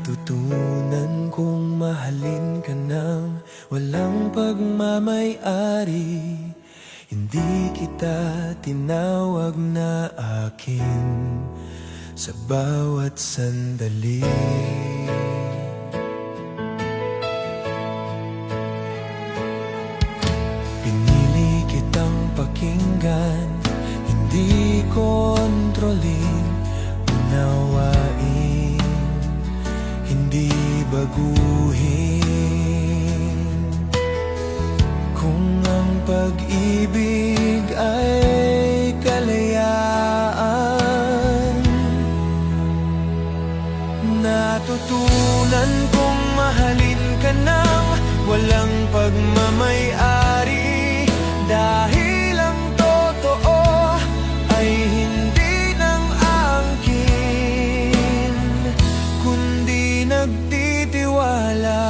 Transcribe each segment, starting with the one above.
Natutunan kong mahalin ka nang walang pagmamay-ari. Hindi kita tinawag na akin sa bawat sandali. Pinili kitang pakinggan, hindi kontrolin, unawain, hindi baguhin. Kung ang pag-ibig ay kalayaan, natutunan kong mahalin ka nang walang pagmamay-ari. Dahil ang totoo ay hindi nang angkin, kundi nagtitiwala.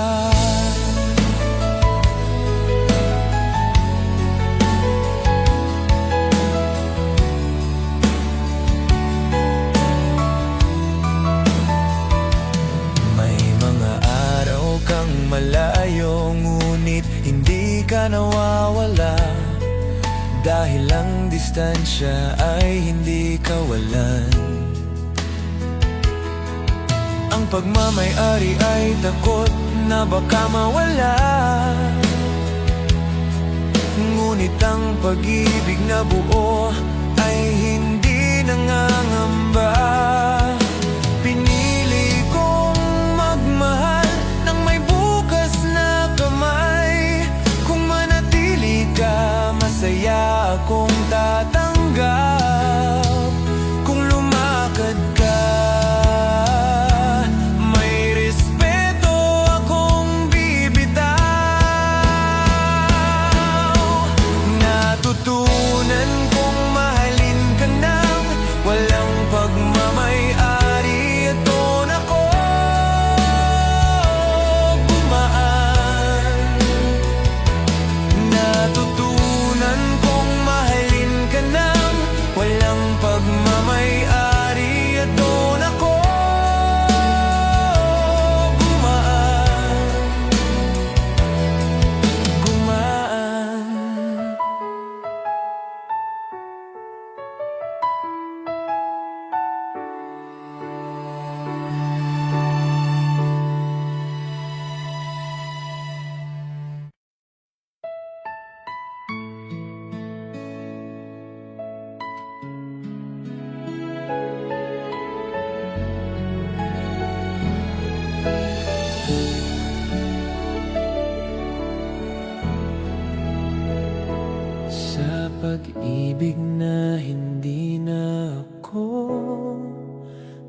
May mga araw kang malayo, ngunit hindi ka nawawala. Dahil ang distansya ay hindi kawalan. Ang pagmamay-ari ay takot na baka mawala, ngunit ang pag-ibig na buo ay hindi nangangamba. Pinili kong magmahal nang may bukas na kamay. Kung manatili ka, masaya akong tatanggap. Kung lumakad ka, may respeto akong bibitaw. Natutunan kong mahalin ka nang walang pagmamay-ari. At doon ako gumaan. Natutunan kong mahalin ka nang walang pagmamay-ari. At doon ako gumaan. Sa pag-ibig na hindi na ako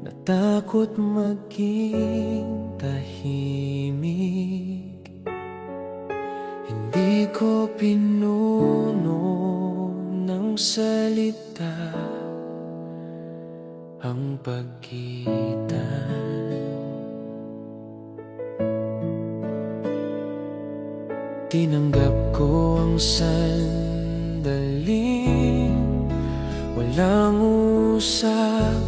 natakot maging tahimik. Hindi ko pinuno ng salita ang pagitan. Tinanggap ko ang sandaling walang usap,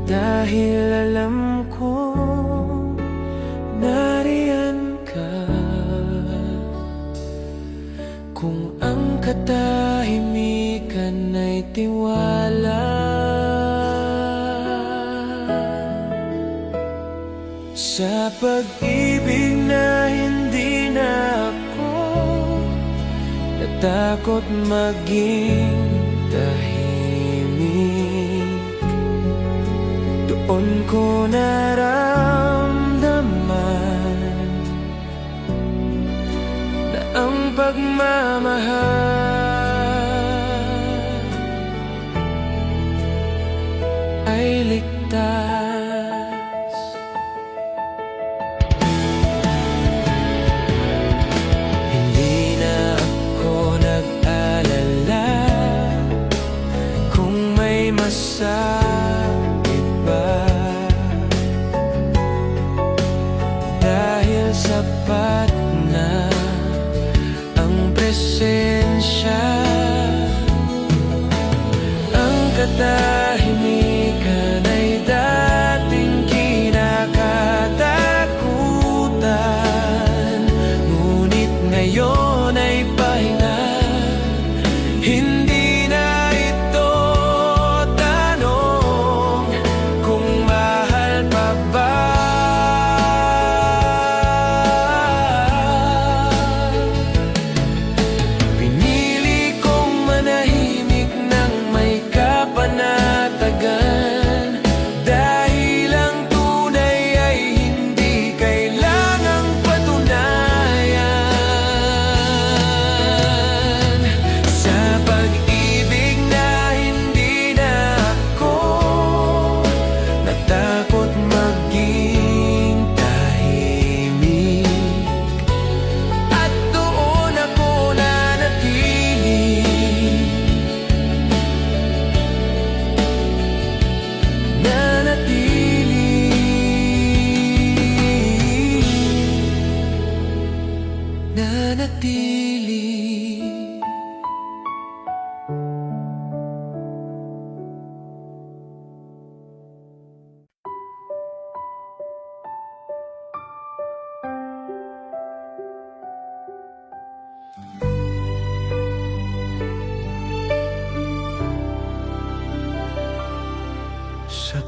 dahil alam ko nariyan ka. Kung ang katahimikan ay tiwala, sa pag-ibig na hindi na ako natakot maging tahimik. Doon ko naramdaman na ang pagmamahal ay ligtas. Hindi na ako nag-alala kung may masakit ba, dahil sapat na ang presensya. Ang katahimikan ay dating kinakatakutan.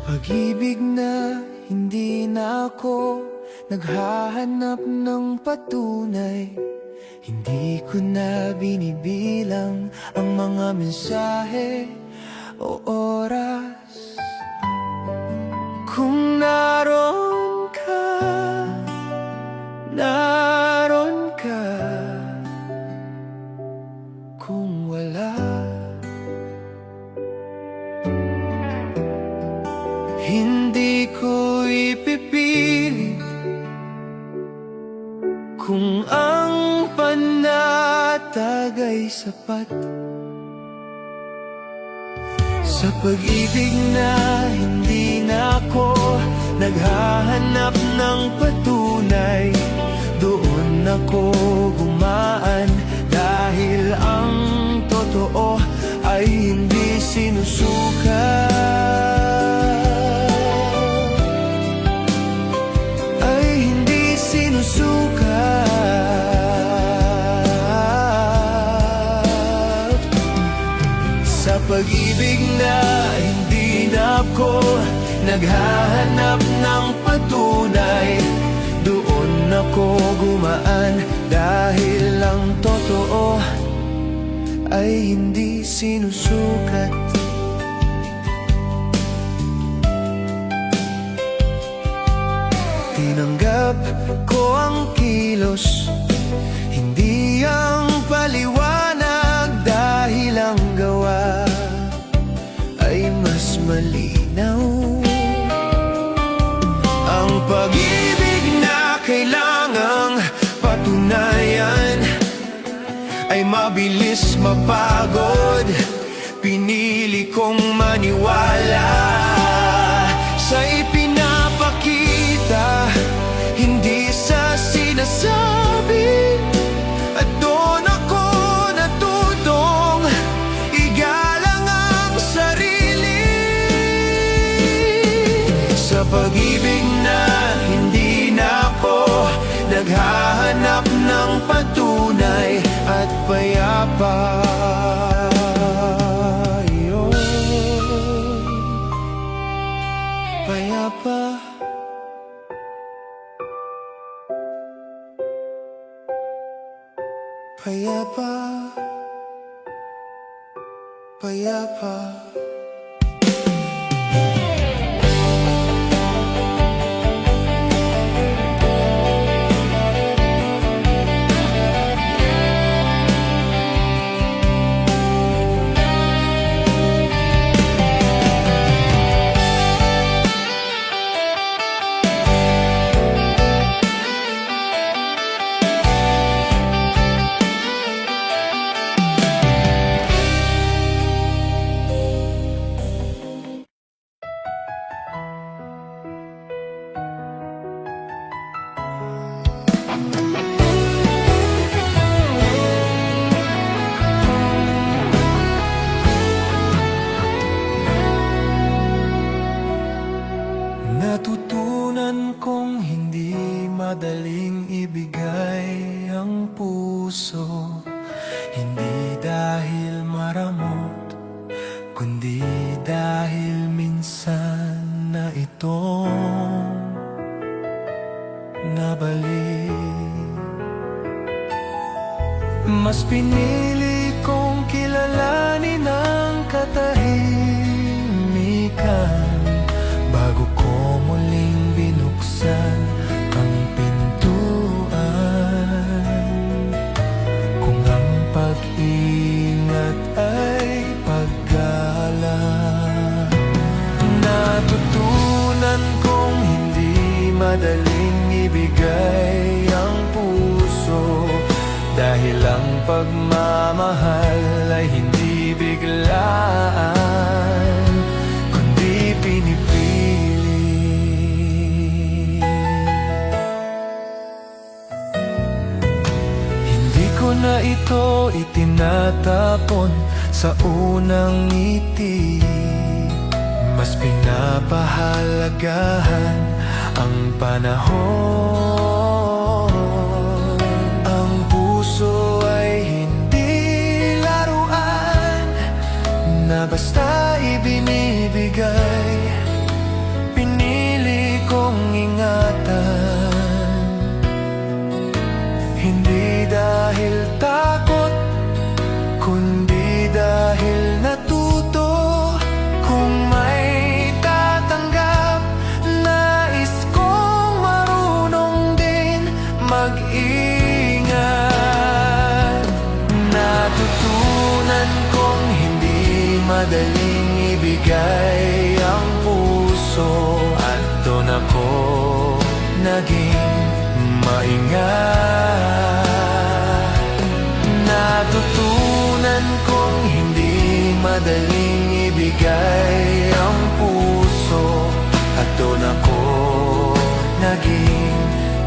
pag-ibig na hindi na ako naghahanap ng patunay. Hindi ko na binibilang ang mga mensahe o oras. Kung naroon ka, naroon ka. Kung wala, hindi ko ipipilit. Kung ang panatag ay sapat sa pag-ibig na hindi na ako naghahanap ng patunay, doon ako gumaan dahil ang totoo ay hindi sinusukat. Sa pag-ibig na hindi na ako naghahanap ng patunay, doon ako gumaan dahil ang totoo ay hindi sinusukat. Tinanggap ko ang kilos, hindi ang paliwanag, dahil ang gawa ay mas malinaw. Ang pag-ibig na kailangang patunayan ay mabilis mapagod. Pinili kong maniwala sa ipinapakita, hindi sa sinasabi. At doon ako natutong igalang ang sarili. Sa pag-ibig na hindi na ako naghahanap ng patunay at payapa. Payapa. Payapa. Payapa. Natutunan kong hindi madaling ibigay ang puso, hindi dahil maramot, kundi dahil minsan na itong nabalik. Mas pinili kong kilalanin ang katahimikan bago ko muling binuksan ang pintuan. Kung ang pag-ingat ay paggalang, natutunan kong hindi madaling ibigay ang puso, dahil ang pagmamahal ay hindi biglaan, kundi pinipili. Hindi ko na ito itinatapon sa unang ngiti, mas pinapahalagahan ang panahon. Ang puso ay hindi laruan na basta ibinibigay. naging maingat. Natutunan kong hindi madaling ibigay ang puso, at doon ako naging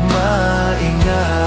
maingat.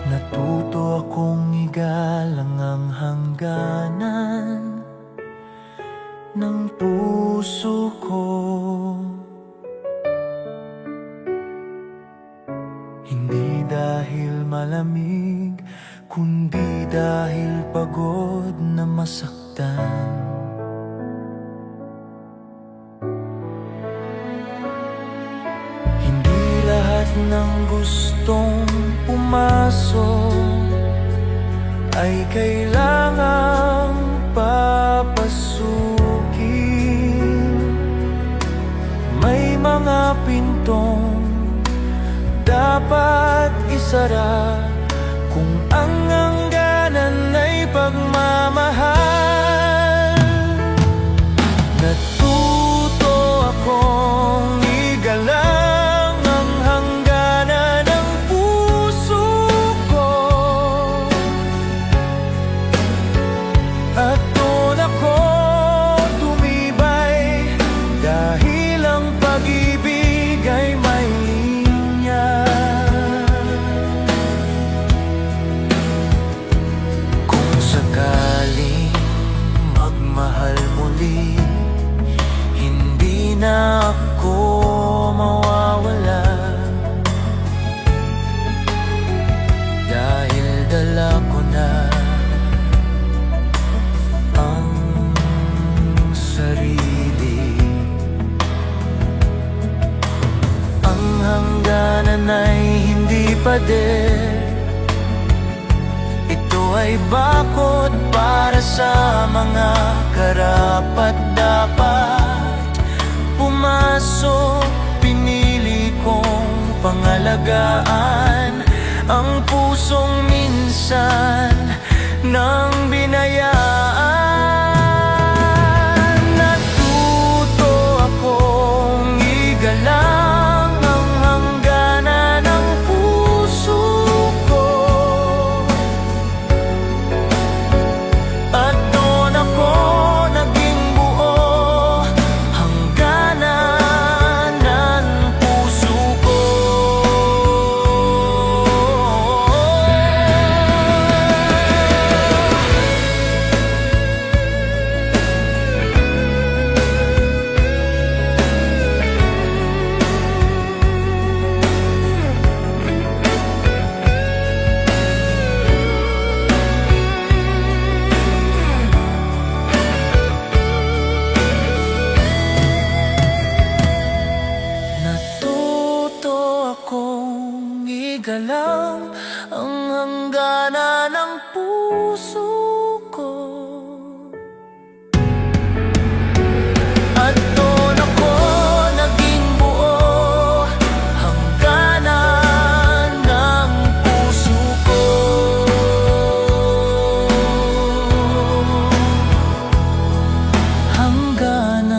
Natuto akong igalang ang hangganan ng puso ko. Hindi dahil malamig, kundi dahil pagod na masaktan. Hindi lahat ng gustong pumasok ay kailangang papasukin. May mga pintong dapat isara kung ang hangganan ay pagmamahal. Natuto akong igalang ang hangganan ng puso ko, at doon ako tumibay dahil ang pag-ibig ay may linya. Kung sakaling magmahal muli, hindi na ako mawawala, dahil dala ko na ang sarili. Ang hangganan ay hindi pader, ito ay bakod para sa mga karapat-dapat pumasok. Pinili kong pangalagaan ang pusong minsan nang binayaan. Natuto akong igalang ang hangganan ng puso ko, at doon ako naging buo, hangganan ng puso ko. Natuto akong igalang ang hangganan ng puso ko, at doon ako naging buo, hangganan ng puso ko. Hangganan.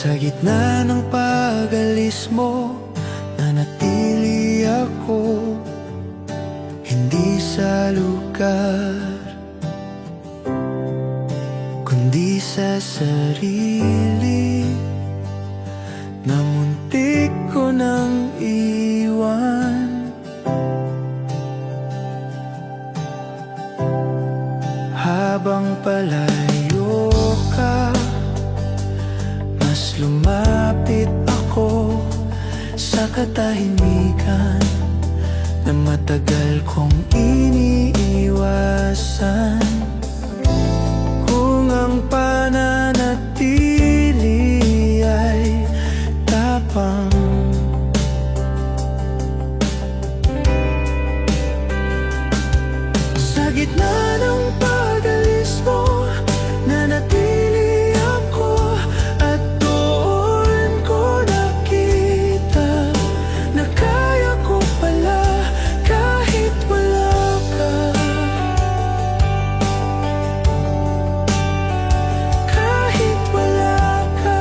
Sa gitna ng pag-alis mo, nanatili ako, hindi sa lugar sa sarili na muntik ko nang iwan. Habang palayo ka, mas lumapit ako sa katahimikan na matagal kong iniiwasan. Kung ang pananatili ay tapang, sa gitna ng pag-alis mo, nanatili ako at doon ko nakita na kaya ko pala kahit wala ka. Kahit wala ka.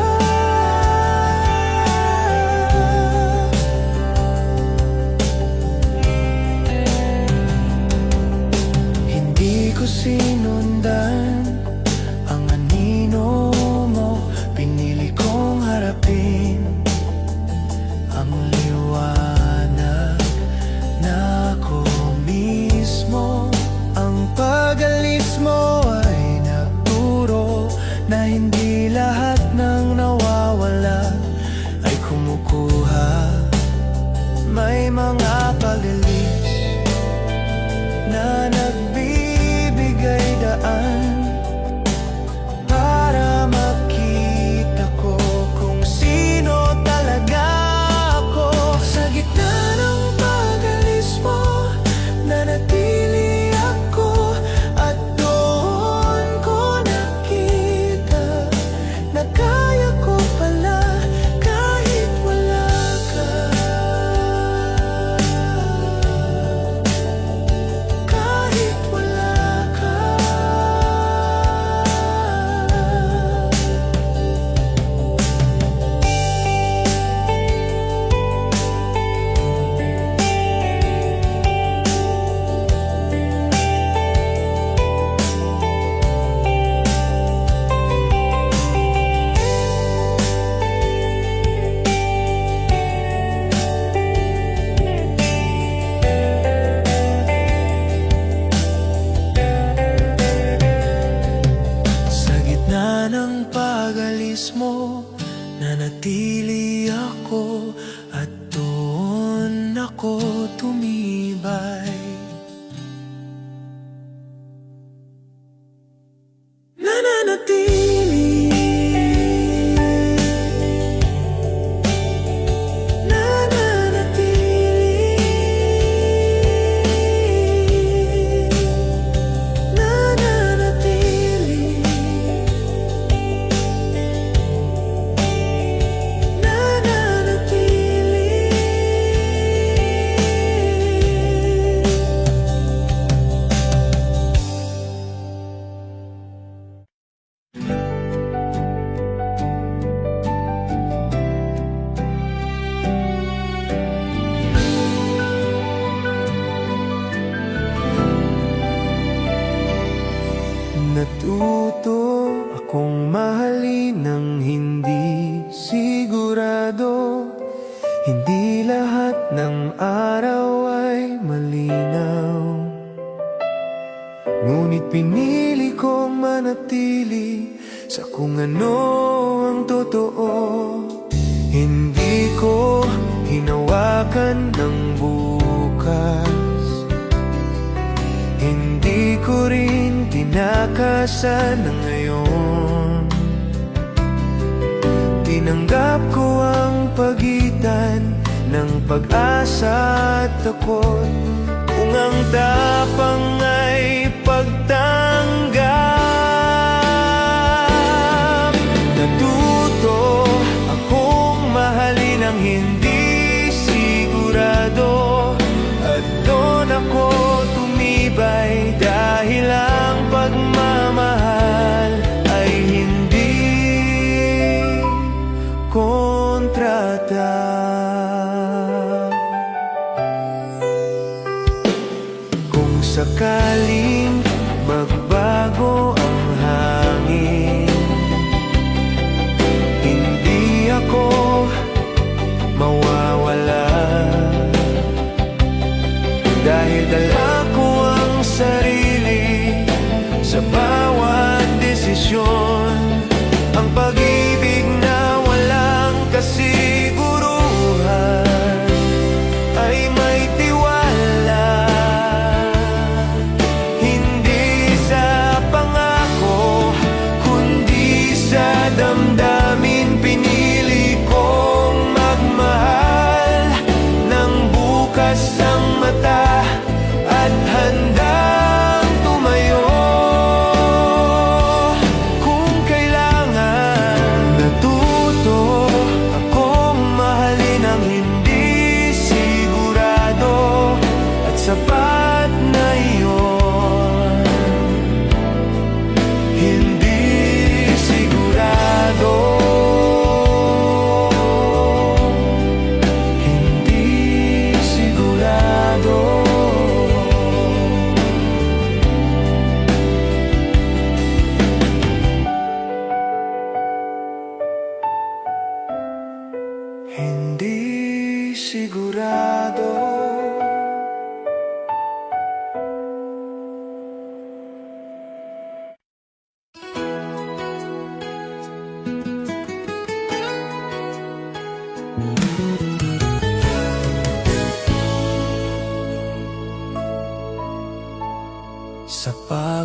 Hindi ko sinundan ang anino mo, pinili kong harapin ang liwanag na ako mismo. Ang pag-alis mo ay nagturo na hindi lahat ng nawawala ay kumukuha. May mga pag-alis na nagbibigay daan para makita ko kung sino talaga ako. Sa gitna ng pag-alis mo, nanatili ako at doon ko nakita na kaya ko pala kahit wala ka. Kahit wala ka. Sa gitna ng pag-alis mo, nanatili ako at doon ako tumibay. Nananatili. Nananatili. Natuto akong mahalin ng hindi sigurado. Hindi lahat ng araw ay malinaw, ngunit pinili kong manatili sa kung ano ang totoo. Hindi ko hinawakan ng bukas, hindi ko rin tinakasan ng ngayon. Tinanggap ko ang pagitan ng pag-asa at takot. Kung ang tapang ay pagtanggap, natuto akong mahalin ang hindi sigurado at doon ako tumibay. Dahil ang pagmamahal ay hindi kontrata. Kung sakali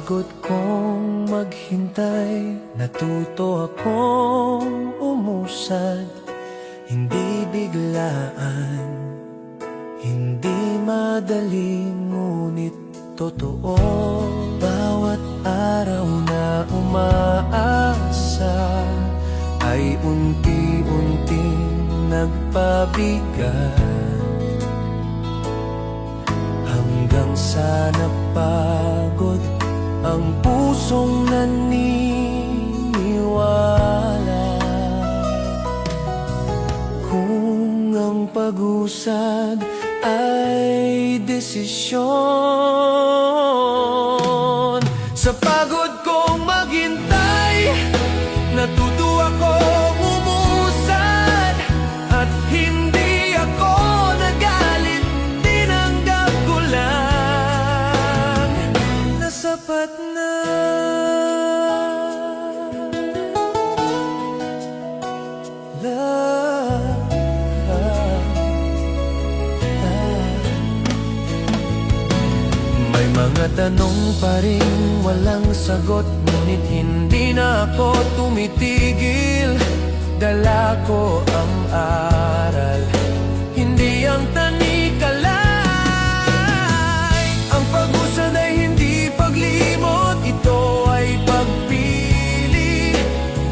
pagod kong maghintay, natuto akong umusad. Hindi biglaan, hindi madali, ngunit totoo. Bawat araw na umaasa ay unti-unting nagpabigat, hanggang sa napagod ang pusong naniniwala. Kung ang pag-usad ay desisyon, sa pagod kong maghintay, natuto akong umusad. At hindi ako nagalit, tinanggap ko lang na sapat na. May mga tanong pa rin walang sagot, ngunit hindi na ako tumitigil. Dala ko ang aral, hindi ang tanikalay. Ang pag-usad ay hindi paglimot, ito ay pagpili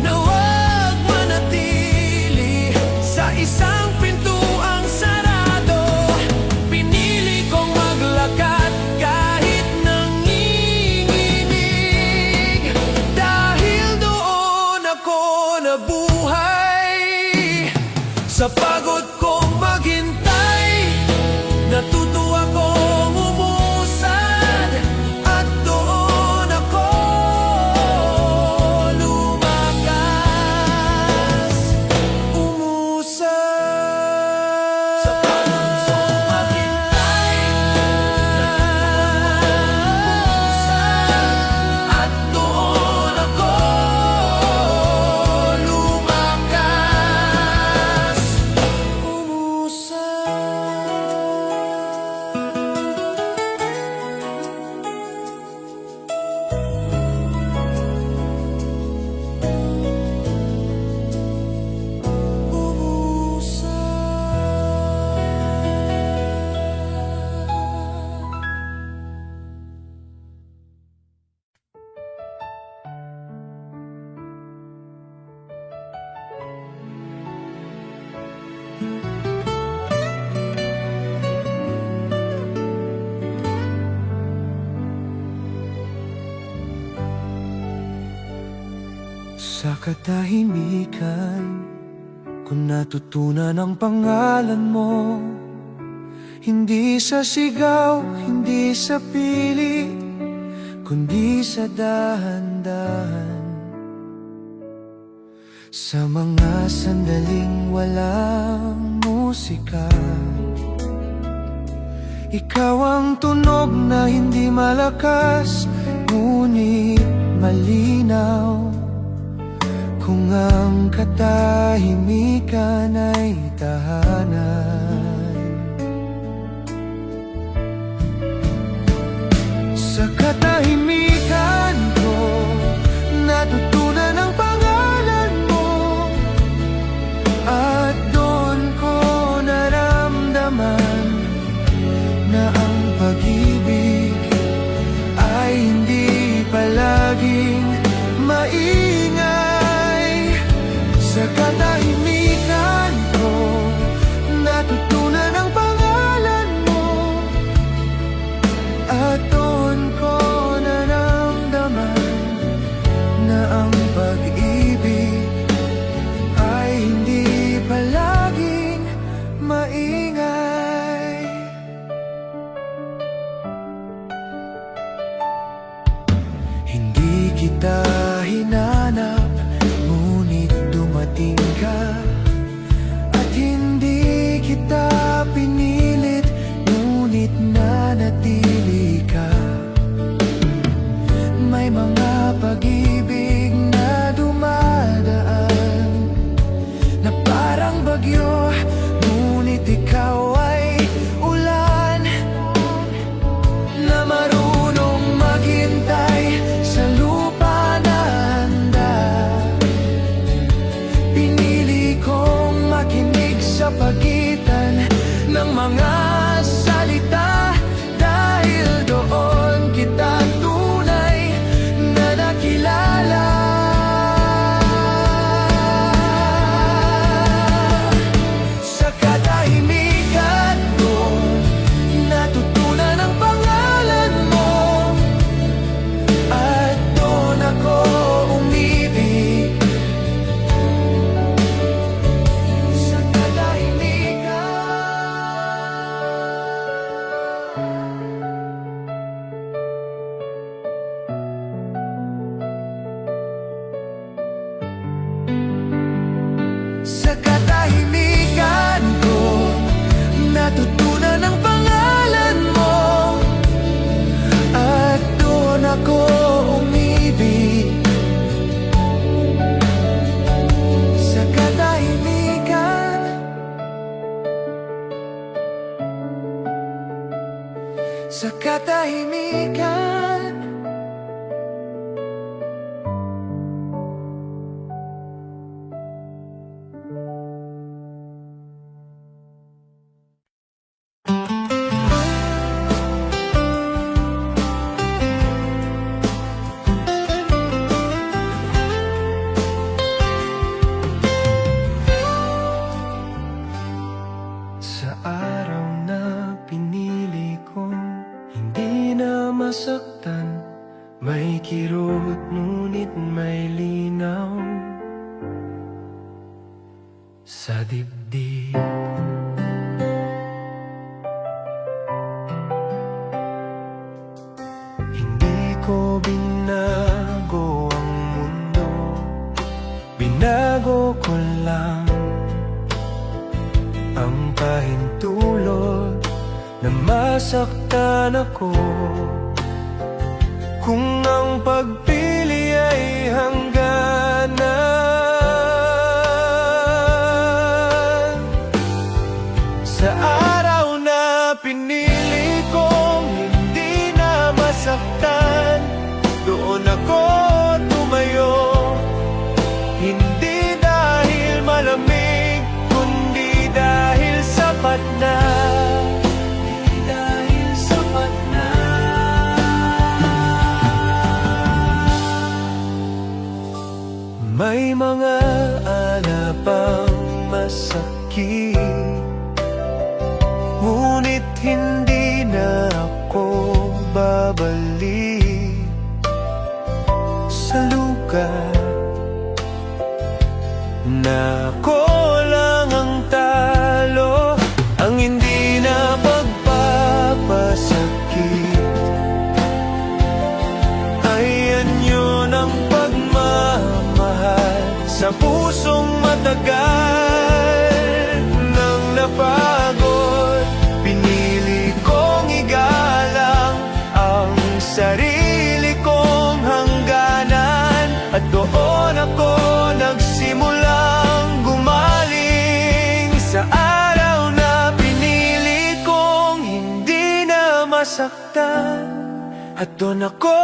na huwag manatili sa isang pintuang sarado. Pinili kong maglakad kahit nanginginig, dahil doon ako nabuhay. Sa pagod kong maghintay, natuto akong umusad. At doon ako lumakas, umusad. Sa pagod kong maghintay, natuto akong umusad. At doon ako lumakas, umusad. Sa katahimikan ko natutunan ang pangalan mo. Hindi sa sigaw, hindi sa pilit, kundi sa dahan-dahan. Sa mga sandaling walang musika, ikaw ang tunog na hindi malakas, ngunit malinaw. Kung ang katahimikan ay tahanan, sa katahimikan ko natutunan ang pangalan mo. At doon ko naramdaman na ang pag-ibig ay hindi palaging maingay. Sa katahimikan ko natutunan ang pangalan mo. At doon ko naramdaman na ang pag-ibig ay hindi palaging maingay. Hindi kita hinanap, ngunit dumating ka. At hindi kita pinilit, ngunit nanatili ka. May mga pag-ibig na dumadaan na parang bagyo, ngunit ikaw ay ulan na marunong maghintay Sa katahimikan ko, natutunan ang pangalan mo, at doon ako umibig. Sa katahimikan, sa katahimikan. Sa araw na pinili kong hindi na masaktan, may kirot ngunit may linaw sa dibdib. Hindi ko binago ang mundo, binago ko lang ang pahintulot na masaktan ako. Kung ang pagpili ay hangganan, sa araw na pinili kong hindi na masaktan, doon ako tumayo. Hindi dahil malamig, kundi dahil sapat na. Hindi dahil sapat na. May mga alapang masakit, ngunit hindi na ako babalik sa lugar na ako lang ang talo, ang hindi na pagpapasakit. Ay anyo ng pagmamahal sa pusong matagal nang napagod. Pinili kong igalang ang sarili kong hangganan, at doon ako nagsimulang gumaling. Sa araw na pinili kong hindi na masaktan, at doon ako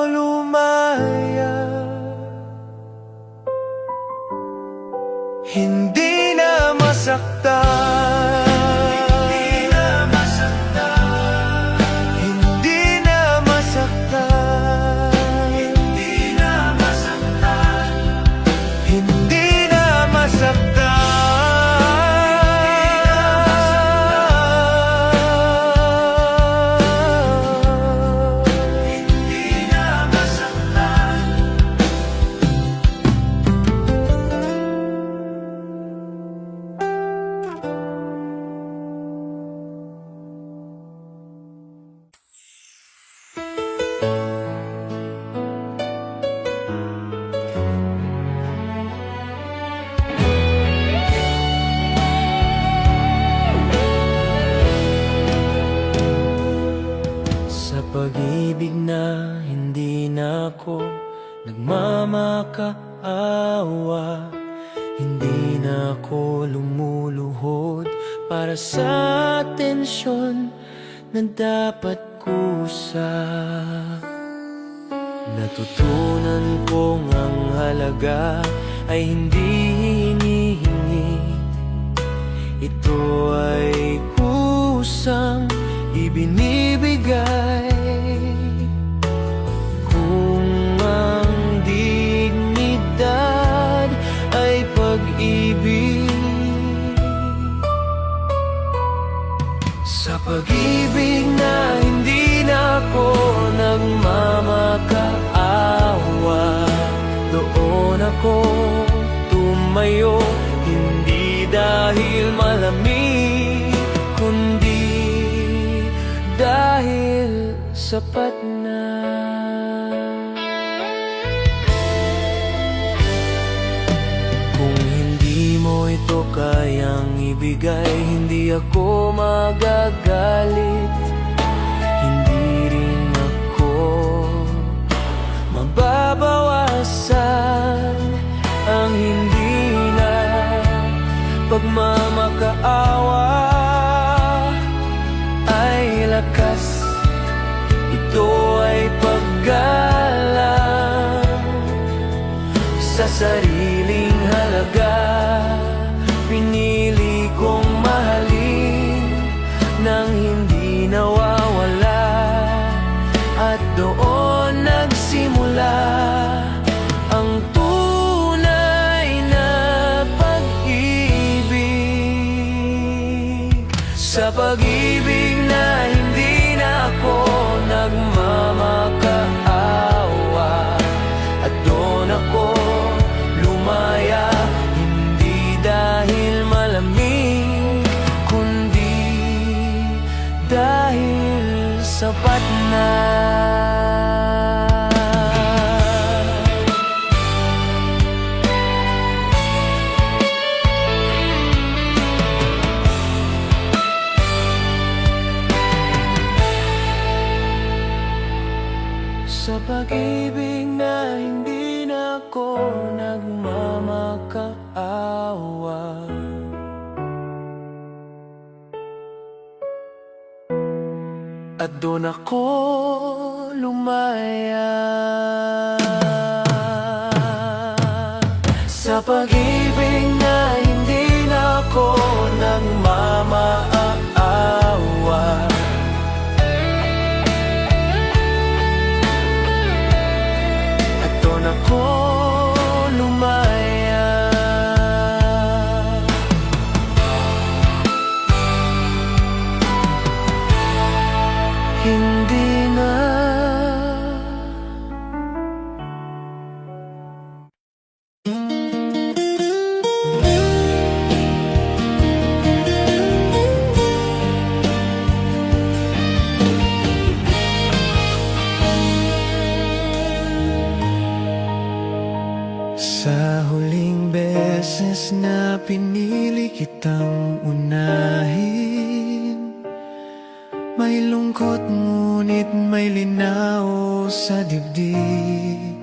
lumaya. Hindi na masaktan. Hindi na masaktan. Hindi na masaktan. Hindi na masaktan. Hindi na masaktan. Hindi na masaktan. Sa pag-ibig na hindi na ako nagmamakaawa, hindi na ako lumuluhod para sa tensyon na dapat kusa. Natutunan kong ang halaga ay hindi hinihingi, ito ay kusang ibinibigay. Kung ang dignidad ay pag-ibig, sa pag-ibig na hindi na ako nagmamakaawa, doon ako tumayo. Hindi dahil malamig, kundi dahil sapat na. Kung hindi mo ibigay, hindi ako magagalit, hindi rin ako mababawasan ang hindi na pagmamakaawa ay lakas. Ito ay paggalang sa sariling halaga. Pinili kong mahalin nang hindi nawawala, at doon nagsimula ang tunay na pag-ibig. Sa pag-ibig na hindi na ako nagmamakaawa, at doon ako lumaya, hindi dahil malamig, kundi dahil sapat na. Sa pag-ibig na hindi na ako nagmamakaawa, at doon ako lumaya. Sa pag-ibig na hindi na ako nagmamakaawa, ako lumaya. Hindi na. Sa huling beses na pinili kitang unahin, may lungkot ngunit may linaw sa dibdib.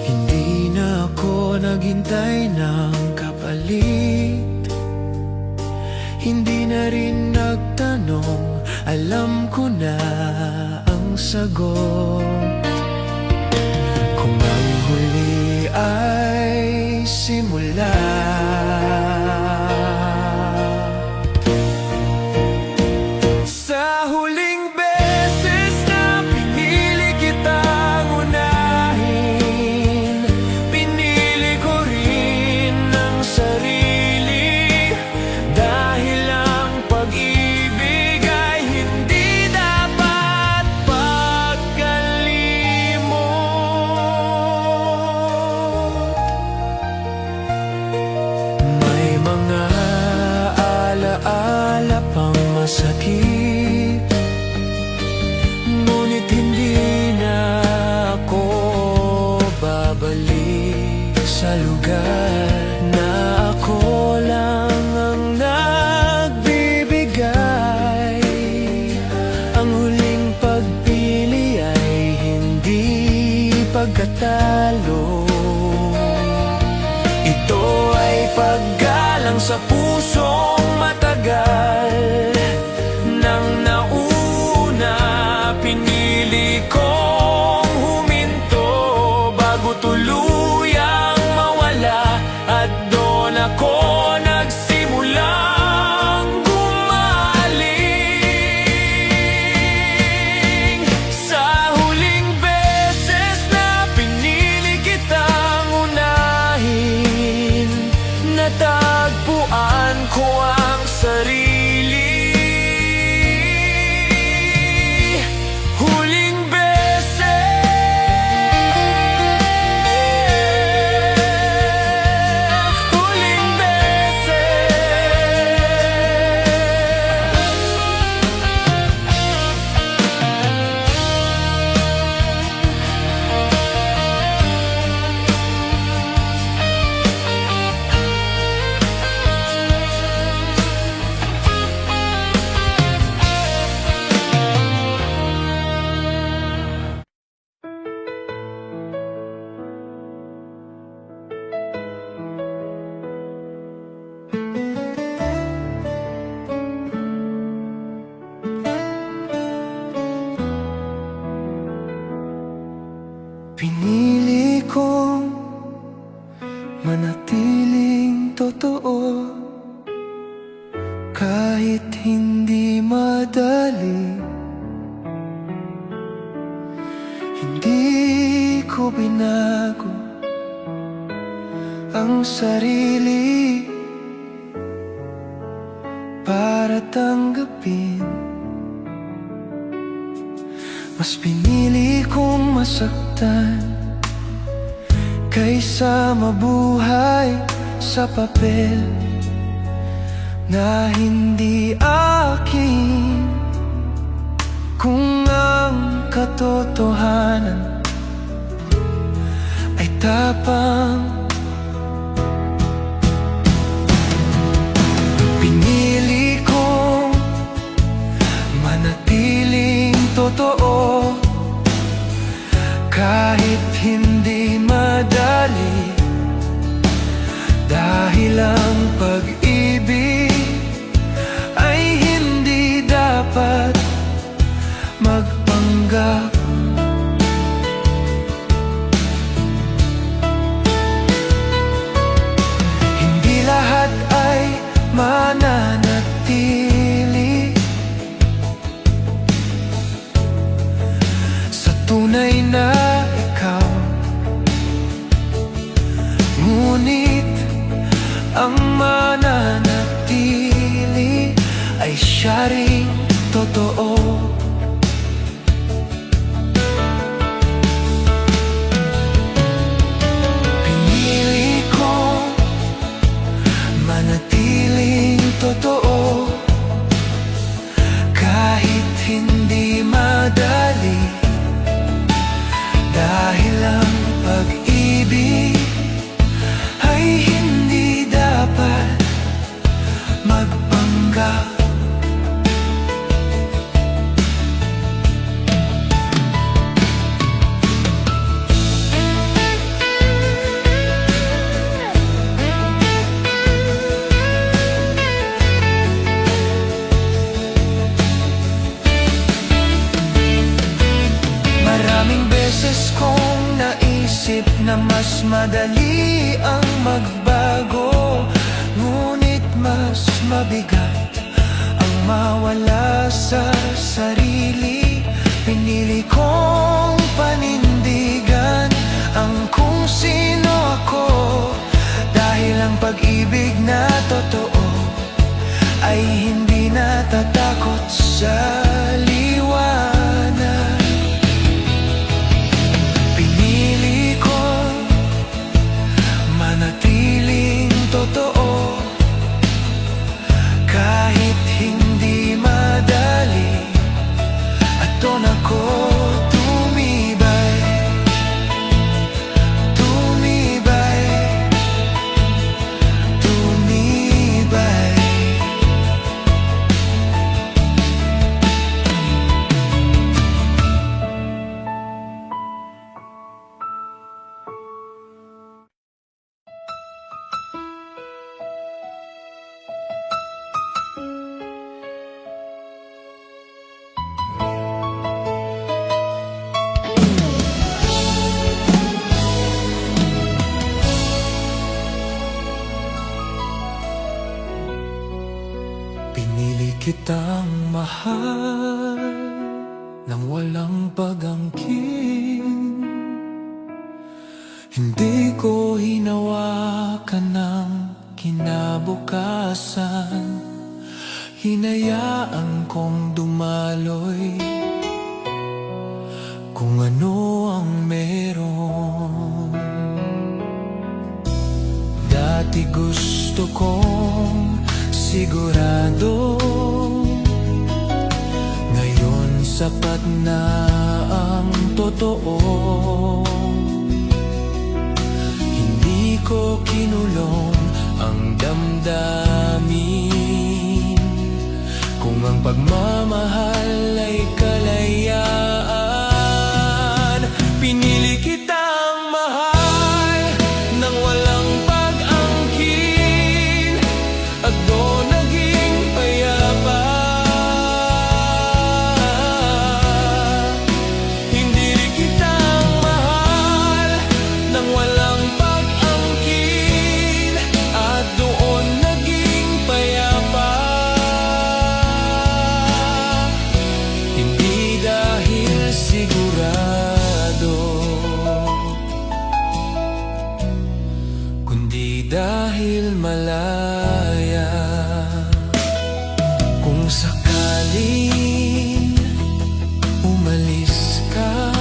Hindi na ako naghintay ng kapalit, hindi na rin nagtanong, alam ko na ang sagot. Kung ang huli ay simula, sa huling beses na pinili kitang unahin, pinili ko rin ang sarili, dahil ang pag-ibig ay hindi dapat pagkalimot. May mga alaala pang masakit, ngunit hindi na ako babalik sa lugar na ako lang ang nagbibigay. Ang huling pagpili ay hindi pagkatalo, ito ay paggalang sa pusong matagal nang nauna. Pinili kong huminto bago tuluyang mawala, at doon ako nagsimulang gumaling. Sa huling beses na pinili kitang unahin, natagpuan ko Pinili kong manatiling totoo kahit hindi madali. Hindi ko binago ang sarili para tanggapin. Mas pinili kong masaktan kaysa mabuhay sa papel na hindi akin. Kung ang katotohanan ay tapang, pinili kong manatiling totoo kahit hindi madali. Dahil ang pag-ibig ay hindi dapat magpanggap. Hindi lahat ay mananatili sa tunay na ikaw. Ngunit ang mananatili ay siya ring totoo. Pinili ko manatiling totoo kahit hindi madali. Dahil ang pag-ibig ay hindi dapat magpanggap. Maraming beses kong naisip na mas madali ang magbago, ngunit mas mabigat ang mawala sa sarili. Pinili kong panindigan ang kung sino ako, dahil ang pag-ibig na totoo ay hindi natatakot sa liwanag. Pinili ko manatiling totoo kahit hindi madali. At doon ako tumibay, tumibay, tumibay. Pinili kitang mahal nang walang pag-angkin. Hindi ko hinawakan ng kinabukasan, hinayaan kong dumaloy kung ano ang meron. Dati gusto kong sigurado, ngayon sapat na ang totoo. Hindi ko kinulong ang damdamin kung ang pagmamahal ay kalayaan. Pinili kitang mahal nang walang pag-angkin, at doon naging payapa. Hindi rin kitang mahal dahil malaya. Kung sakaling umalis ka,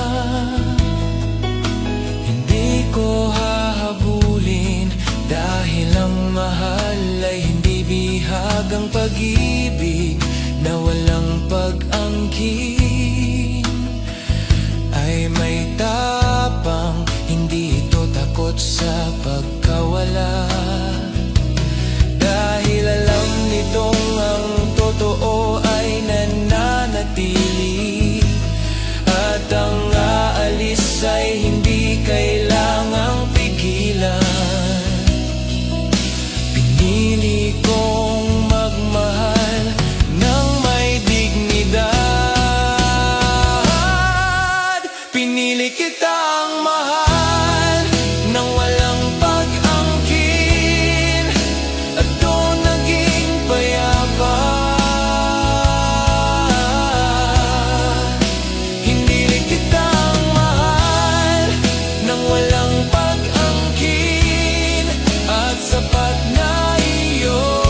hindi ko hahabulin, dahil ang mahal ay hindi bihag, ang pag-ibig na walang pag-angkin ay may tapang, hindi ito takot sa pagkawala. Dahil alam nitong ang totoo ay nananatili, at ang aalis ay hindi kailangang pigilan. Pinili kong magmahal ng may dignidad. Pinili kitang mahal ng walang pag-angkin, at doon naging payapa. Pinili kitang mahal ng walang pag-angkin, at sapat na iyon.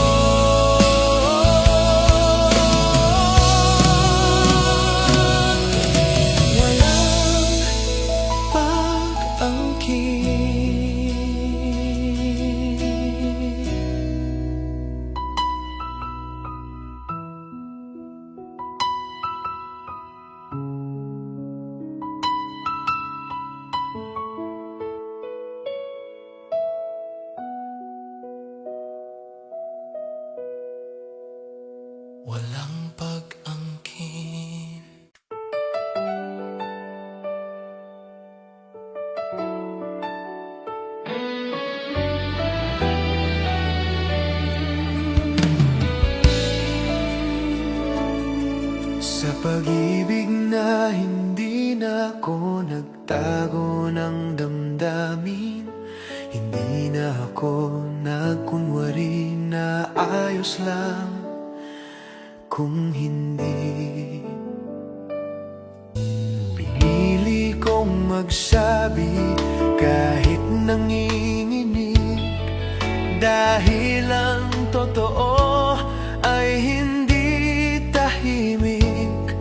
Walang pag-angkin. Walang pag-angkin. Sa pag-ibig na hindi na ako nagtago ng damdamin, hindi na ako nagkunwari na ayos lang. Kung hindi, pinili kong magsabi kahit nanginginig, dahil ang totoo ay hindi tahimik.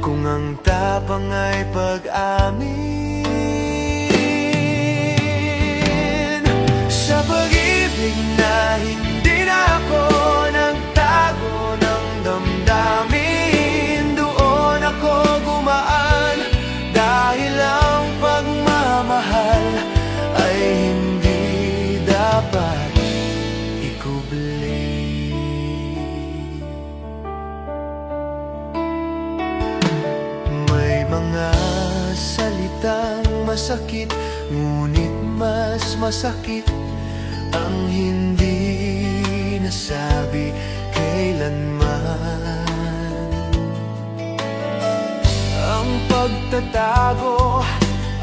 Kung ang tapang ay pag-amin, sa pag-ibig na hindi na ako nagtago ng damdamin, doon ako gumaan, dahil ang pagmamahal ay hindi dapat ikubli. May mga salitang masakit, ngunit mas masakit ang hindi nasabi kailanman. Ang pagtatago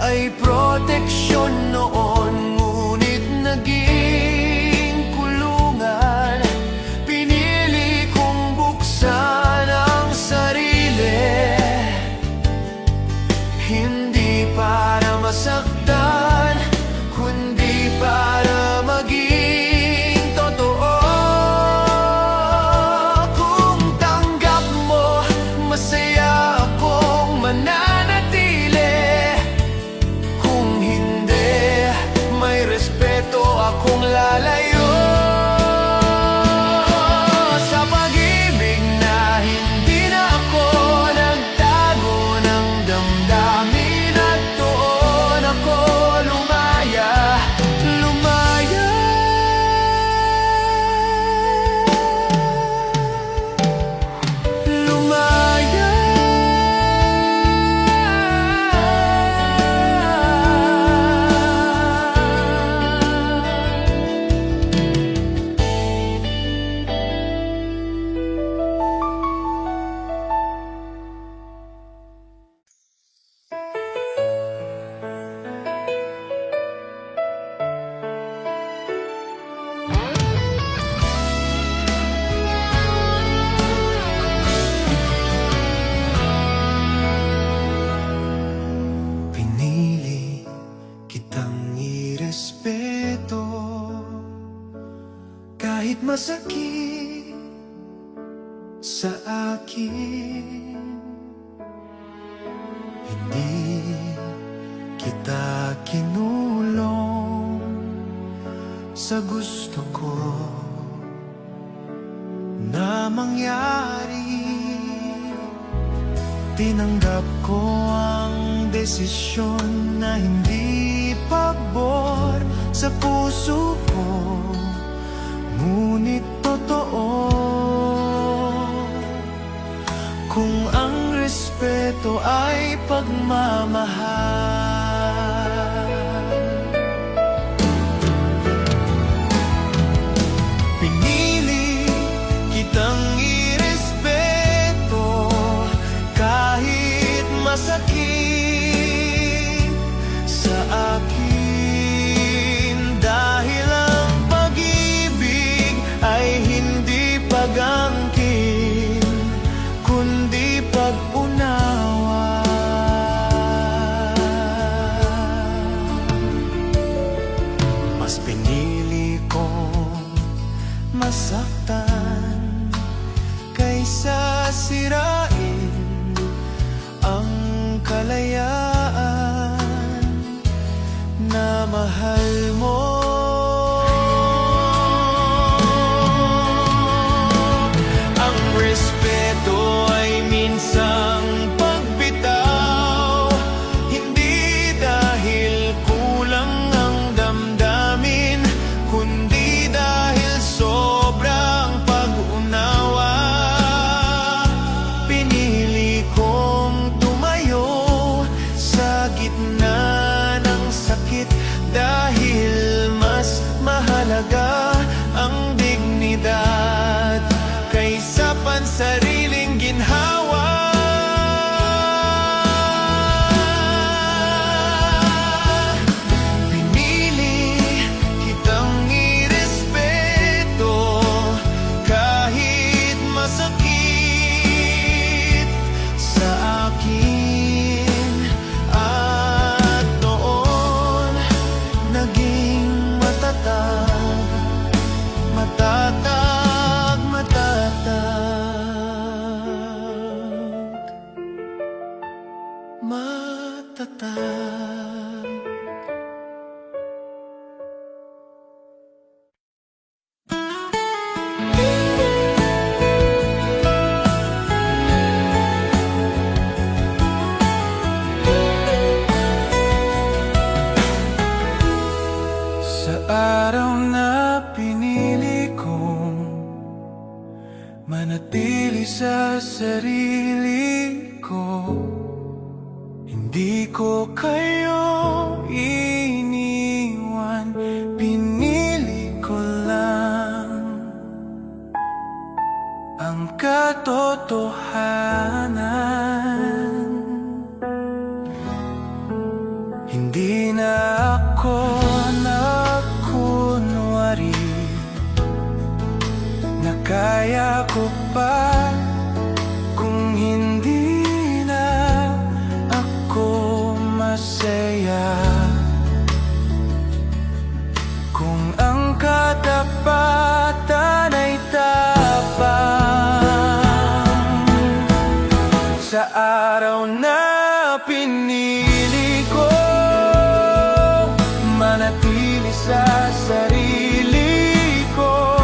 ay proteksyon noon, ngunit naging kulungan. Pinili kong buksan ang sarili, hindi para masaktan, kundi para maging totoo. Kung tanggap mo, masaya akong mananatili. Kung hindi, may respeto akong lalayo. Sa pag-ibig na hindi na ako nagtago ng damdamin, at doon ako lumaya, lumaya. Lumaya. Pinili kitang irespeto, masakit sa akin. Hindi kita kinulong sa gusto ko na mangyari. Tinanggap ko ang desisyon na hindi pabor sa puso ko, ngunit totoo. Kung ang respeto ay pagmamahal, pinili kitang irespeto kahit masakit sa akin. Dahil ang pag-ibig ay hindi pag-angkin, kundi pag-unawa. Mas pinili kong masaktan kaysa sirain ang kalayaan na mahal mo. Ang respeto ay minsang pagbitaw, hindi dahil kulang ang damdamin, kundi dahil sobrang pag-unawa. Pinili kong tumayo sa gitna ng sakit dahil mas mahalaga ang dignidad kaysa pansariling ginhawa. Pinili kitang irespeto kahit masakit sa akin. At noon naging matatag, matatag, matatag. Sa araw na pinili kong manatili sa sarili ko, hindi ko kayo iniwan, pinili ko lang ang katotohanan. Hindi na ako nagkunwari na kaya ko pa, kung hindi na ako masaya. Kung ang katapatan ay tapang, sa araw na pinili ko manatili sa sarili ko,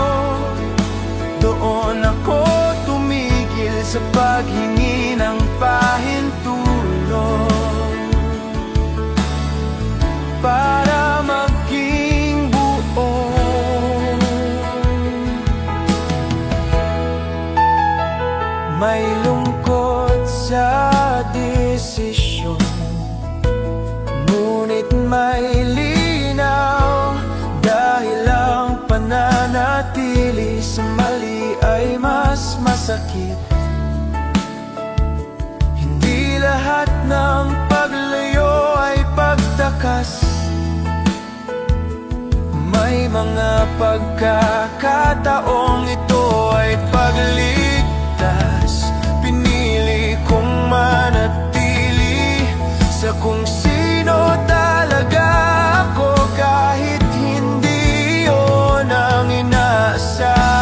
doon ako tumigil sa paghingi ng pahintulot para maging buo. May lungkot sa desisyon, ngunit may linaw, dahil ang pananatili sa mali ay mas masakit. Hindi lahat ng paglayo ay pagtakas, may mga pagkakataong ito ay pagligtas. Pinili kong manatili sa kung sino talaga ako, kahit hindi yun ang inaasahan.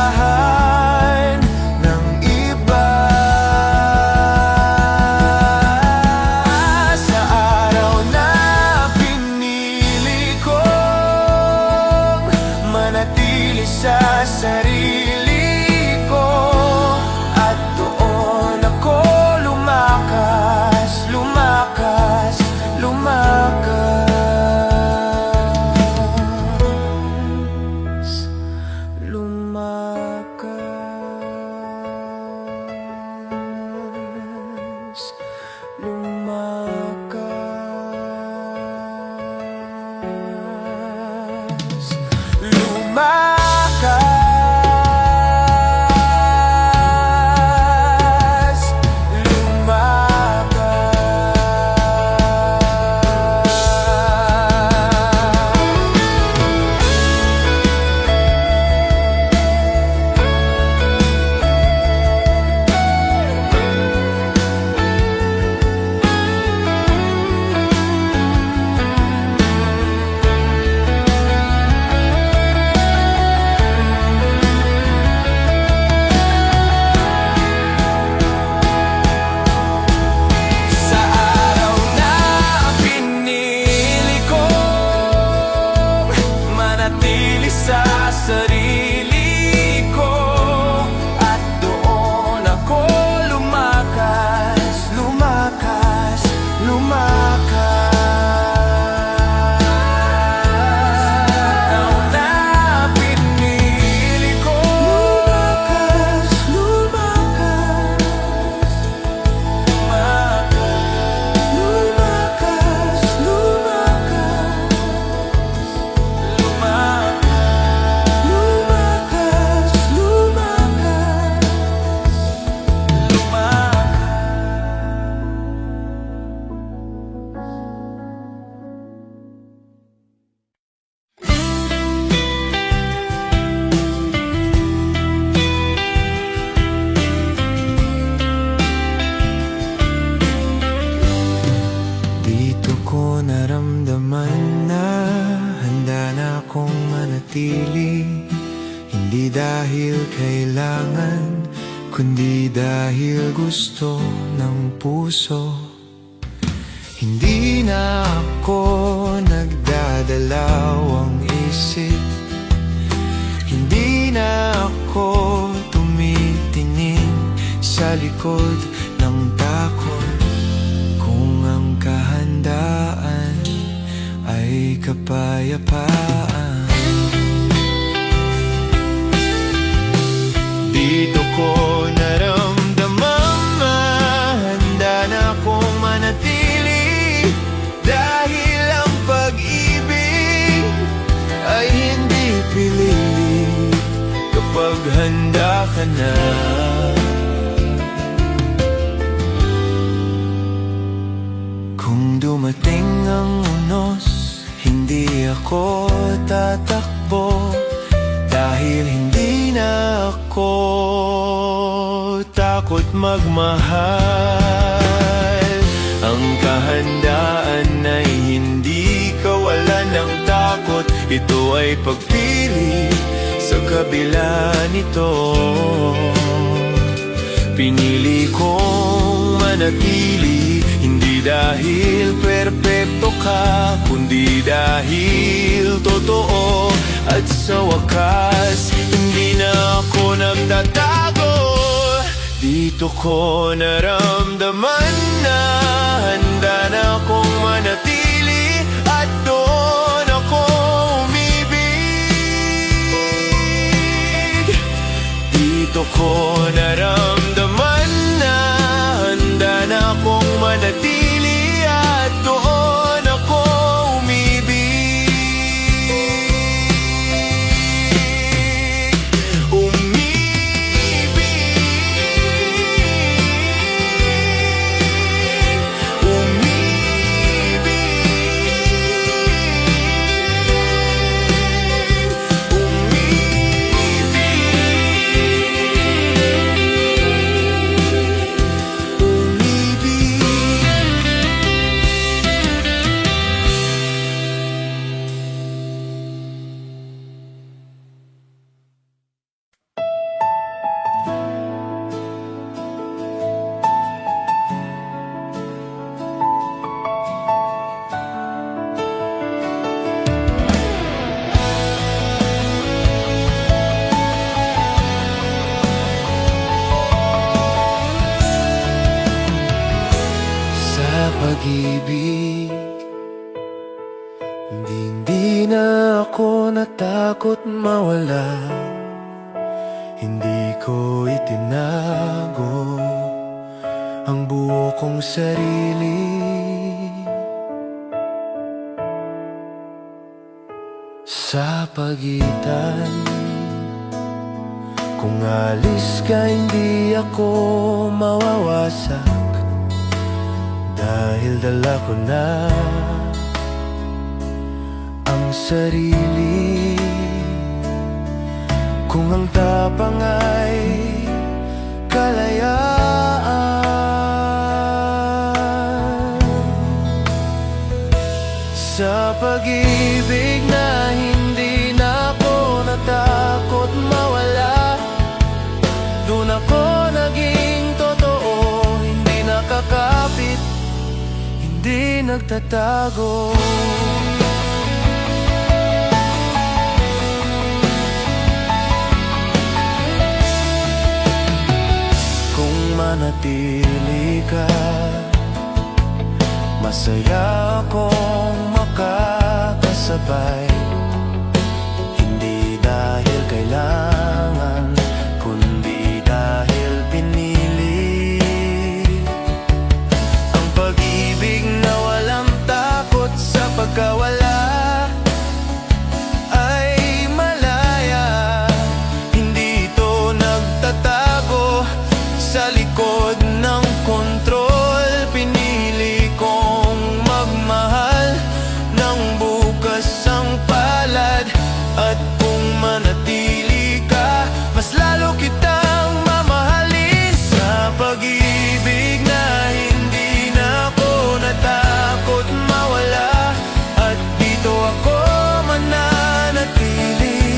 manatili. Hindi dahil kailangan, kundi dahil gusto ng puso. Hindi na ako nagdadalawang isip, hindi na ako tumitingin sa likod ng takot. Kung ang kahandaan ay kapayapaan, dito ko naramdamang handa na akong manatili. Dahil ang pag-ibig ay hindi pililit kapag handa ka na. Kung dumating ang unos, hindi ako tatakbo. Dahil hindi na ako takot magmahal. Ang kahandaan ay hindi kawalan ng takot. Ito ay pagpili sa kabila nito. Pinili kong manatili, hindi dahil perpekto ka, kundi dahil totoo. At sa wakas, hindi na ako nagtatago. Dito ko naramdaman na handa na akong manatili, at doon ako umibig. Dito ko naramdaman na handa na akong manatili, at doon ako umibig. Pag-ibig, hindi na ako natakot mawala. Hindi ko itinago ang buo kong sarili. Sa pagitan, kung alis ka hindi ako mawawasak. Dahil dala ko na ang sarili. Kung ang tapang ay kalayaan, sa pag-ibig na hindi na ako natakot mawala. Doon ako naging totoo, hindi nakakapit, hindi nagtatago. Kung manatili ka, masaya akong makakasabay. Hindi dahil kailangan, kundi dahil pinili. Ang pag-ibig na walang takot sa pagkawala ay malaya. Hindi ito nagtatago sa likod ng kontrol. Pinili kong magmahal ng bukas ang palad. At kung manatili ka, mas lalo kitang mamahalin. Sa pag-ibig na hindi na ako natakot mawala, at dito ako mananatili.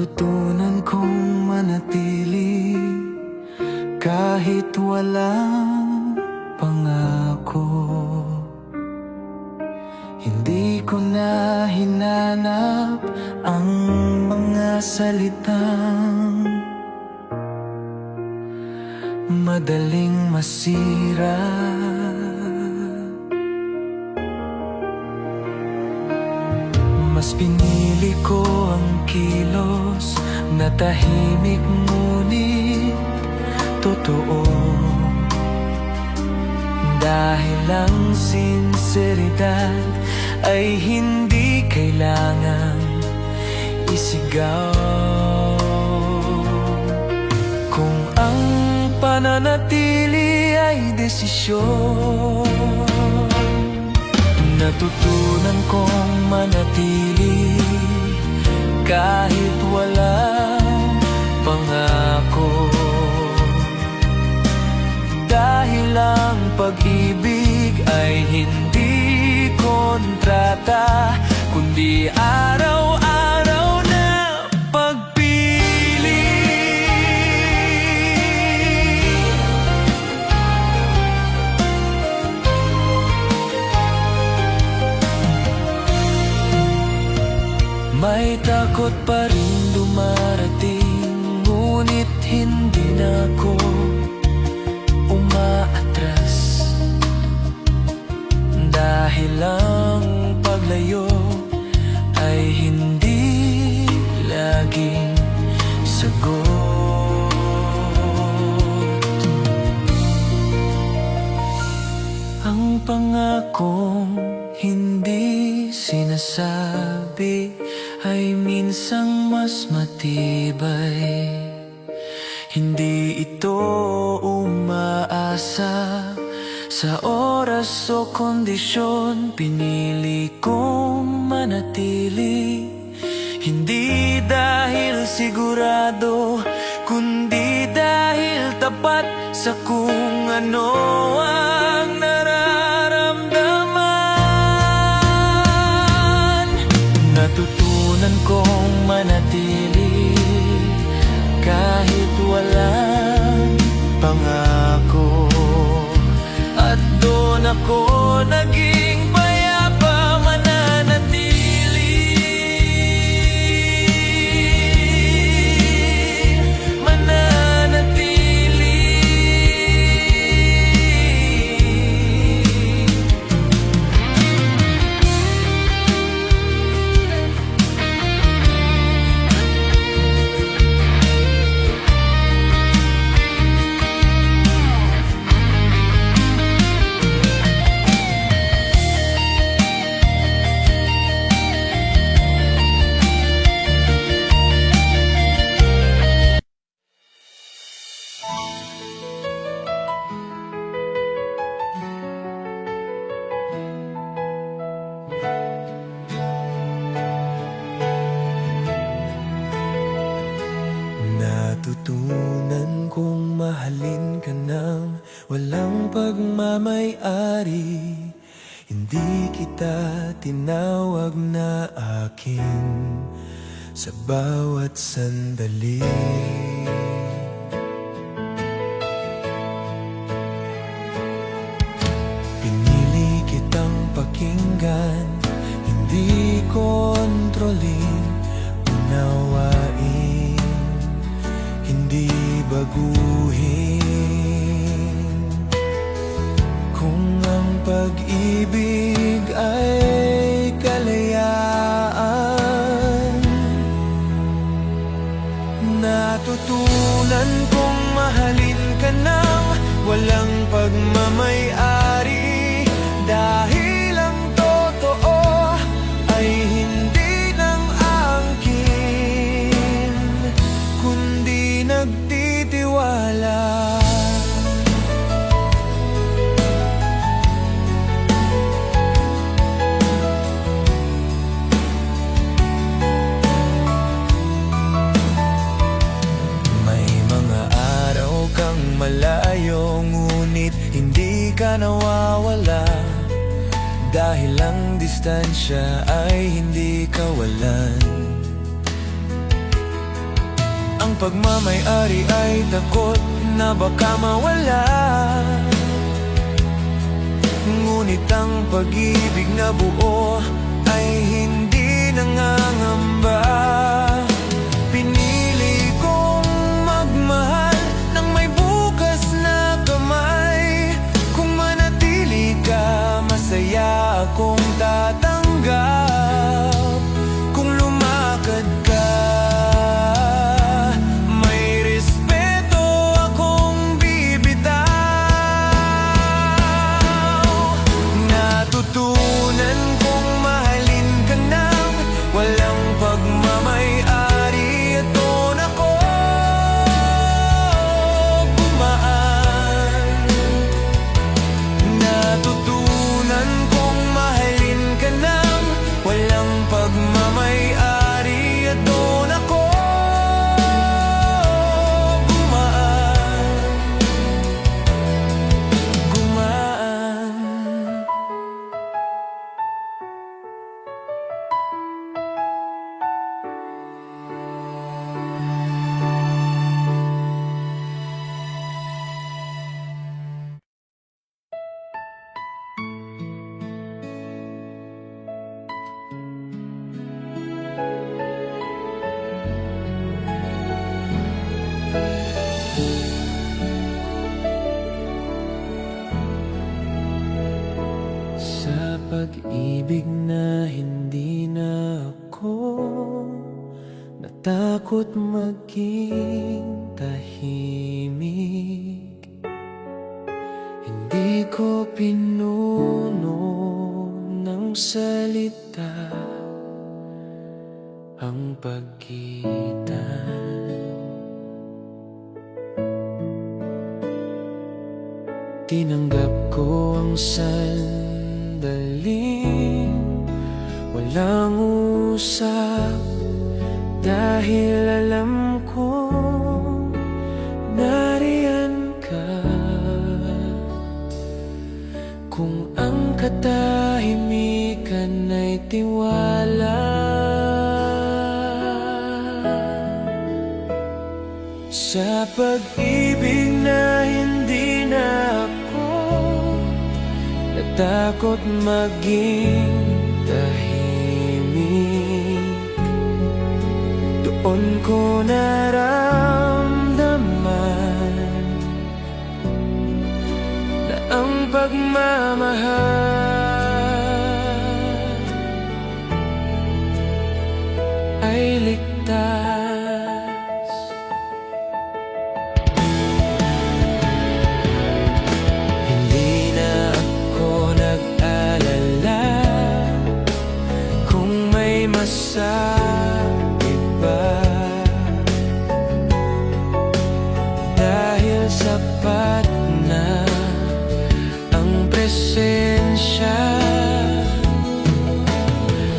Natutunan kong manatili kahit walang pangako. Hindi ko na hinanap ang mga salitang madaling masira. Mas pinili ko ang kilos na tahimik ngunit totoo, dahil ang sinseridad ay hindi kailangang isigaw. Kung ang pananatili ay desisyon, natutunan kong manatili kahit walang pangako, dahil ang pag-ibig ay hindi kontrata, kundi araw-araw na pagpili. May takot pa rin dumarating, ngunit hindi na ako umaatras, dahil ang paglayo ay hindi laging sagot. Ang pangakong hindi sinasabi ay minsang mas matibay. Hindi ito umaasa sa oras o kondisyon. Pinili kong manatili, hindi dahil sigurado, kundi dahil tapat sa kung ano ang nararamdaman. Natutunan kong manatili kahit walang pangako, at doon ako naging payapa mananatili. Natutunan kong mahalin ka nang walang pagmamay-ari. Hindi kita tinawag na akin sa bawat sandali. Pinili kitang pakinggan, hindi kontrolin, unawain, hindi baguhin. Kung ang pag-ibig ay kalayaan, natutunan kong mahalin ka nang walang pagmamay-ari, dahil ang totoo ay hindi nang angkin, kundi nagtitiwala. May mga araw kang malayo, ngunit hindi ka nawawala, dahil ang distansya ay hindi kawalan. Ang pagmamay-ari ay takot na baka mawala, ngunit ang pag-ibig na buo ay hindi nangangamba. Pinili kong magmahal ng may bukas na kamay. Kung manatili ka, masaya akong tatanggap. Kung lumakad ka, may respeto akong bibitaw. Natutunan kong mahalin ka nang walang pagmamay-ari, at doon ako gumaan. Natutunan kong mahalin ka nang walang pagmamay-ari, at doon ako gumaan. Sa pag-ibig na hindi na ako natakot maging tahimik. Hindi ko pinuno ng salita ang pagitan. Tinanggap ko ang sandaling walang usap, dahil alam ko nariyan ka. Kung ang katahimikan ay tiwala, sa pag-ibig na hindi na ako natakot maging tahimik. Doon ko naramdaman na ang pagmamahal ay ligtas. Sa iba, dahil sapat na ang presensya,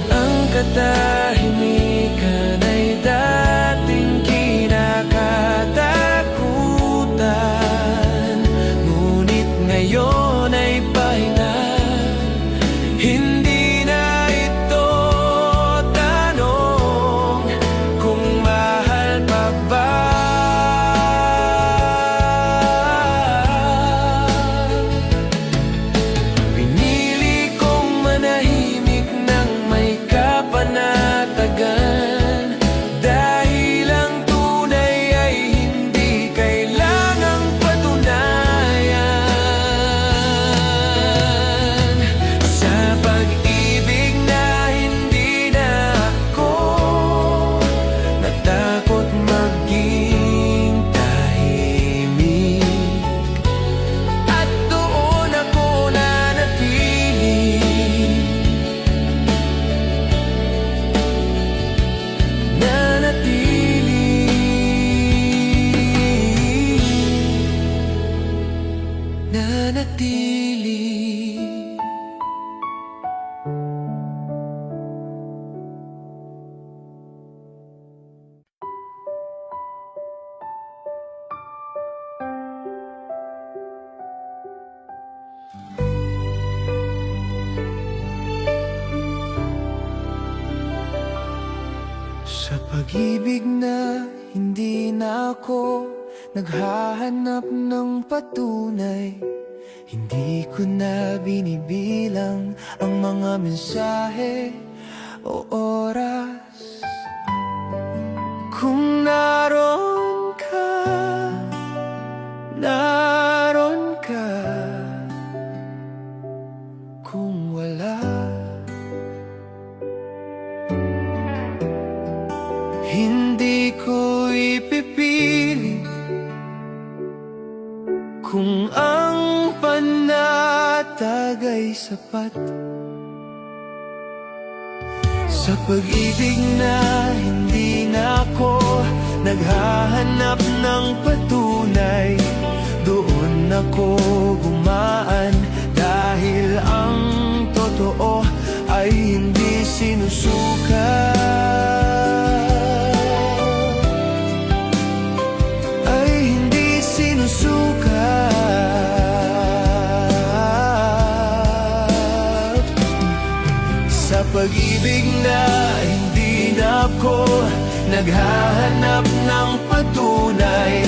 ang katahimikan ay dating kinakatakutan, ngunit ngayon ay pahinga. Hindi Sa pag-ibig na hindi na ako naghahanap ng patunay. Hindi ko na binibilang ang mga mensahe o oras. Kung naroon ka, naroon ka. Kung wala, hindi ko ipipilit. Kung ang panatag ay sapat sa pag-ibig na hindi na ako naghahanap ng patunay, doon ako gumaan dahil ang totoo ay hindi sinusukat. Sa pag-ibig na hindi na ako naghahanap ng patunay,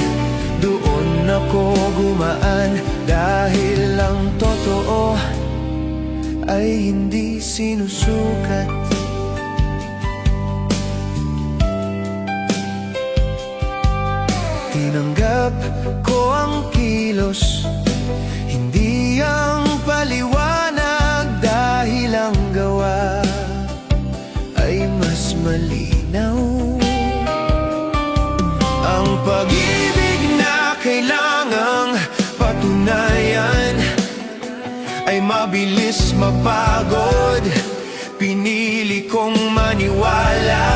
doon ako gumaan dahil ang totoo ay hindi sinusukat. Tinanggap ko ang kilos, hindi ang paliwanag, dahil ang gawa ay mas malinaw. Ang pag-ibig na kailangang patunayan ay mabilis mapagod. Pinili kong maniwala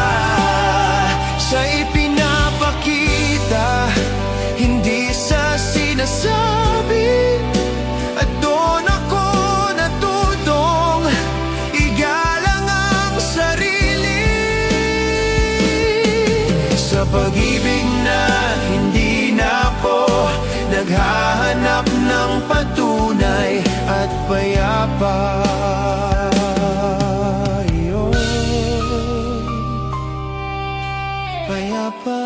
sa ipinapakita, hindi sa sinasabi. At doon ako natutong igalang ang sarili. Sa pag-ibig na hindi na ako naghahanap ng patunay at payapa. Payapa,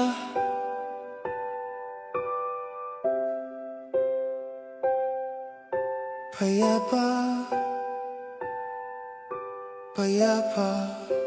payapa, payapa.